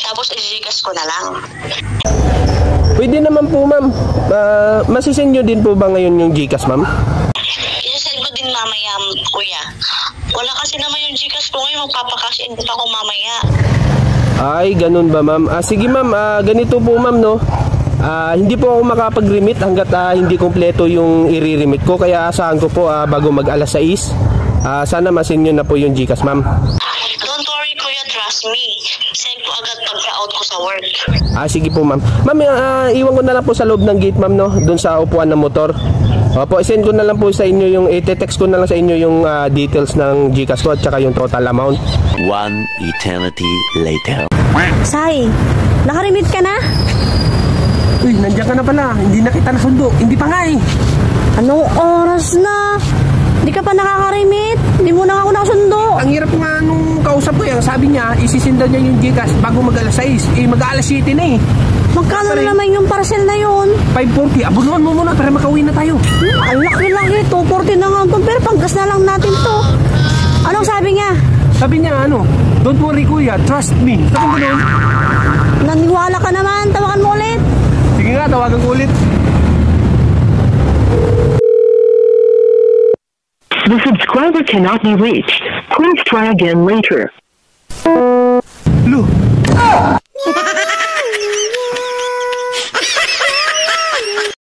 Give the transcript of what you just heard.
tapos i-Gcash ko na lang. Pwede naman po, ma'am. Masisend nyo din po ba ngayon yung Gcash, ma'am? I-send ko din mamaya, kuya. Wala kasi naman yung Gcash ko ngayon, magpapakash in pa ako mamaya. Ay, ganun ba, ma'am? Sige, ma'am, ganito po, ma'am, no? Hindi po ako makapag-remit hanggat hindi kompleto yung i-remit ko. Kaya asahan ko po bago mag-alas 6. Sana masin nyo na po yung Gcash, ma'am. Don't worry, kuya. Trust me. Send ko agad pagka-out ko sa work. Sige po, ma'am. Ma'am, iwan ko na lang po sa loob ng gate, ma'am, no? Doon sa upuan ng motor. Opo, send ko na lang po sa inyo yung, i-text ko na lang sa inyo yung details ng Gcash ko at saka yung total amount. 1 eternity later. Sai, nakarimit ka na? Uy, nandiyan ka na pala. Hindi na kita nasundo. Hindi pa nga eh. Anong oras na? Hindi ka pa nakakarimit? Hindi mo na ako nakasundo. Ang hirap nga nung kausap ko yan. Sabi niya, isisinda niya yung Gcash bago mag-alas 6. Mag-alas 7 na eh. Magkano na naman yung parcel na yun? 540. Abunuan mo muna para makauwi na tayo. Ang laki-laki. 240 na nga ito. Pero panggas na lang natin to. Anong sabi niya? Sabi niya don't worry kuya, trust me. Sabi mo nun? Naniwala ka naman. Tawagan mo ulit. Sige nga, tawagan ko ulit. The subscriber cannot be reached. Please try again later. Lu!